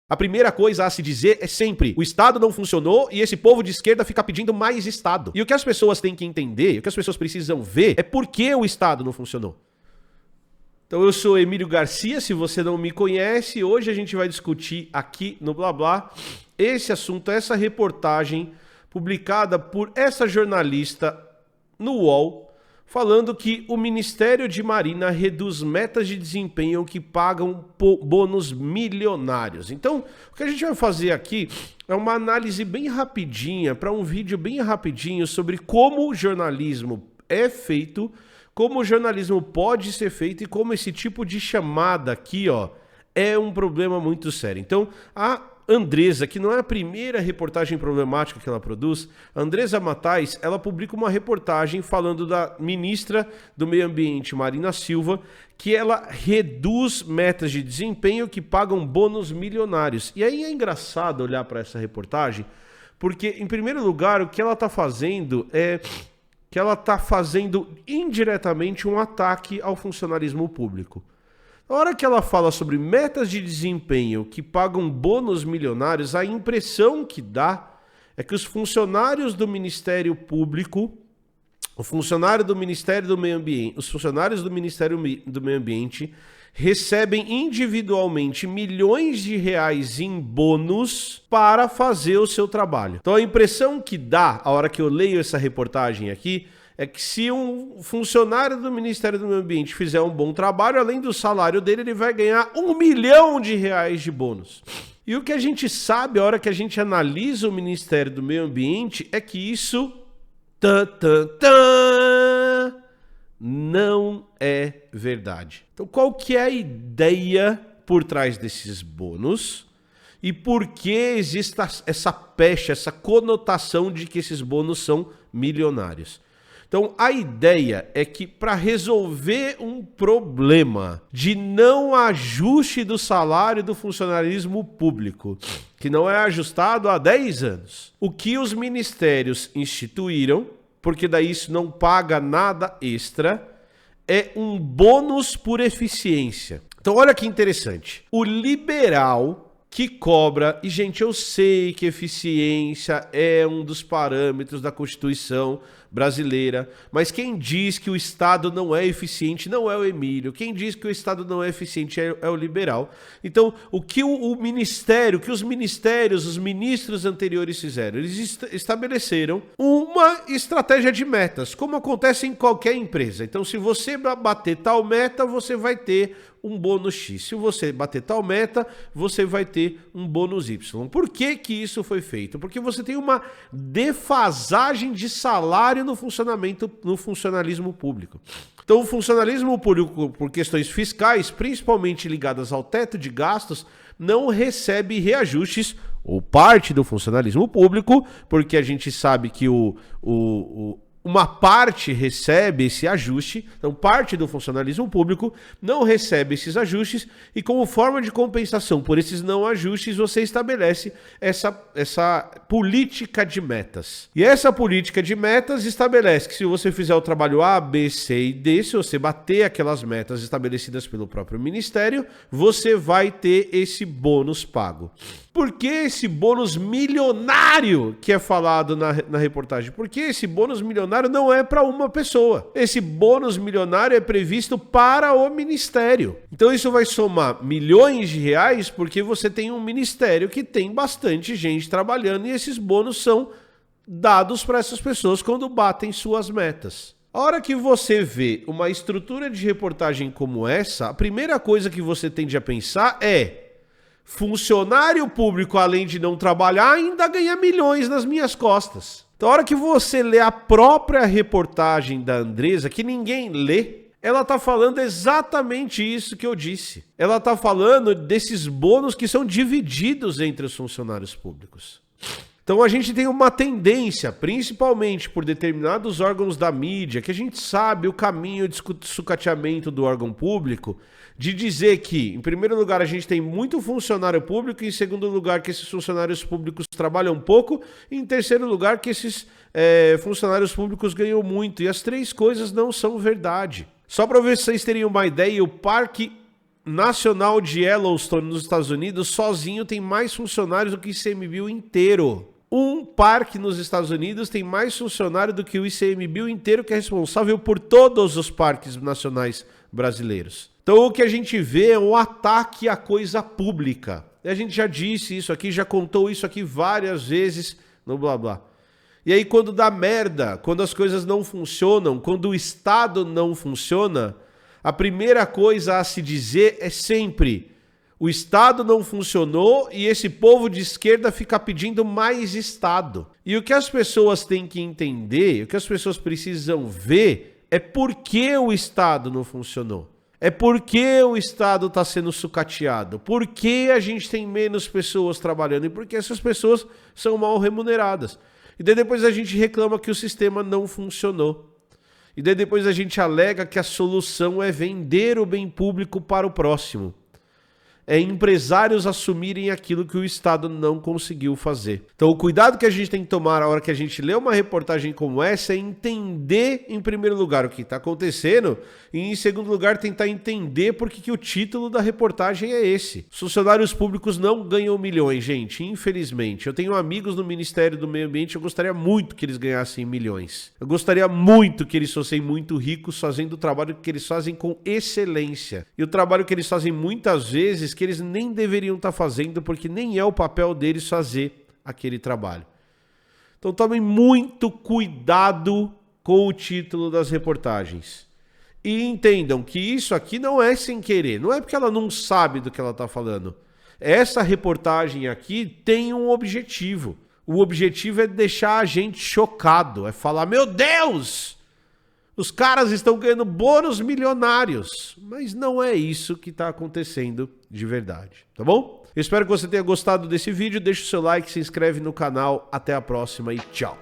A primeira coisa a se dizer é sempre: o Estado não funcionou e esse povo de esquerda fica pedindo mais Estado. E o que as pessoas têm que entender, o que as pessoas precisam ver, é por que o Estado não funcionou. Então eu sou Emílio Garcia, se você não me conhece, hoje a gente vai discutir aqui no Blá Blá esse assunto, essa reportagem publicada por essa jornalista no UOL, falando que o Ministério de Marina reduz metas de desempenho que pagam bônus milionários. Então, o que a gente vai fazer aqui é uma análise bem rapidinha, para um vídeo bem rapidinho sobre como o jornalismo é feito, como o jornalismo pode ser feito e como esse tipo de chamada aqui, ó, é um problema muito sério. Então, a Andresa, que não é a primeira reportagem problemática que ela produz, a Andresa Matais, ela publica uma reportagem falando da ministra do Meio Ambiente, Marina Silva, que ela reduz metas de desempenho que pagam bônus milionários. E aí é engraçado olhar para essa reportagem, porque, em primeiro lugar, o que ela está fazendo é que ela está fazendo indiretamente um ataque ao funcionalismo público. Na hora que ela fala sobre metas de desempenho que pagam bônus milionários, a impressão que dá é que os funcionários do Ministério Público, o funcionário do Ministério do Meio Ambiente, os funcionários do Ministério do Meio Ambiente recebem individualmente milhões de reais em bônus para fazer o seu trabalho. Então a impressão que dá, a hora que eu leio essa reportagem aqui, é que se um funcionário do Ministério do Meio Ambiente fizer um bom trabalho, além do salário dele, ele vai ganhar R$1 milhão de bônus. E o que a gente sabe, a hora que a gente analisa o Ministério do Meio Ambiente, é que isso não é verdade. Então qual que é a ideia por trás desses bônus? E por que existe essa pecha, essa conotação de que esses bônus são milionários? Então, a ideia é que para resolver um problema de não ajuste do salário do funcionalismo público, que não é ajustado há 10 anos, o que os ministérios instituíram, porque daí isso não paga nada extra, é um bônus por eficiência. Então, olha que interessante. O liberal que cobra, e gente, eu sei que eficiência é um dos parâmetros da Constituição brasileira, mas quem diz que o Estado não é eficiente não é o Emílio, quem diz que o Estado não é eficiente é o liberal. Então, o que o Ministério, que os ministérios, os ministros anteriores fizeram? Eles estabeleceram uma estratégia de metas, como acontece em qualquer empresa. Então, se você bater tal meta, você vai ter um bônus X. Se você bater tal meta, você vai ter um bônus Y. Por que que isso foi feito? Porque você tem uma defasagem de salário no funcionalismo público. Então, o funcionalismo público, por questões fiscais, principalmente ligadas ao teto de gastos, não recebe reajustes, ou parte do funcionalismo público, porque a gente sabe que uma parte recebe esse ajuste, então parte do funcionalismo público não recebe esses ajustes e como forma de compensação por esses não ajustes você estabelece essa política de metas. E essa política de metas estabelece que se você fizer o trabalho A, B, C e D, se você bater aquelas metas estabelecidas pelo próprio ministério, você vai ter esse bônus pago. Por que esse bônus milionário que é falado na reportagem? Porque esse bônus milionário não é para uma pessoa. Esse bônus milionário é previsto para o ministério. Então isso vai somar milhões de reais porque você tem um ministério que tem bastante gente trabalhando e esses bônus são dados para essas pessoas quando batem suas metas. A hora que você vê uma estrutura de reportagem como essa, a primeira coisa que você tende a pensar é: funcionário público, além de não trabalhar, ainda ganha milhões nas minhas costas. Então, a hora que você lê a própria reportagem da Andresa, que ninguém lê, ela está falando exatamente isso que eu disse. Ela está falando desses bônus que são divididos entre os funcionários públicos. Então a gente tem uma tendência, principalmente por determinados órgãos da mídia, que a gente sabe o caminho de sucateamento do órgão público, de dizer que, em primeiro lugar, a gente tem muito funcionário público, em segundo lugar, que esses funcionários públicos trabalham pouco, e em terceiro lugar, que esses funcionários públicos ganham muito. E as três coisas não são verdade. Só para ver se vocês terem uma ideia, o Parque Nacional de Yellowstone nos Estados Unidos sozinho tem mais funcionários do que o ICMBio inteiro. Um parque nos Estados Unidos tem mais funcionário do que o ICMBio inteiro, que é responsável por todos os parques nacionais brasileiros. Então o que a gente vê é um ataque à coisa pública. E a gente já disse isso aqui, já contou isso aqui várias vezes no blá blá. E aí quando dá merda, quando as coisas não funcionam, quando o Estado não funciona, a primeira coisa a se dizer é sempre: o Estado não funcionou e esse povo de esquerda fica pedindo mais Estado. E o que as pessoas têm que entender, o que as pessoas precisam ver é por que o Estado não funcionou. É por que o Estado está sendo sucateado. Por que a gente tem menos pessoas trabalhando e por que essas pessoas são mal remuneradas. E daí depois a gente reclama que o sistema não funcionou. E daí depois a gente alega que a solução é vender o bem público para o próximo. É empresários assumirem aquilo que o Estado não conseguiu fazer. Então o cuidado que a gente tem que tomar na hora que a gente lê uma reportagem como essa é entender, em primeiro lugar, o que está acontecendo e, em segundo lugar, tentar entender por que o título da reportagem é esse. Os funcionários públicos não ganham milhões, gente, infelizmente. Eu tenho amigos no Ministério do Meio Ambiente, eu gostaria muito que eles ganhassem milhões. Eu gostaria muito que eles fossem muito ricos fazendo o trabalho que eles fazem com excelência. E o trabalho que eles fazem muitas vezes que eles nem deveriam estar fazendo, porque nem é o papel deles fazer aquele trabalho. Então tomem muito cuidado com o título das reportagens. E entendam que isso aqui não é sem querer, não é porque ela não sabe do que ela está falando. Essa reportagem aqui tem um objetivo. O objetivo é deixar a gente chocado, é falar: meu Deus! Os caras estão ganhando bônus milionários. Mas não é isso que está acontecendo de verdade, tá bom? Eu espero que você tenha gostado desse vídeo. Deixa o seu like, se inscreve no canal. Até a próxima e tchau!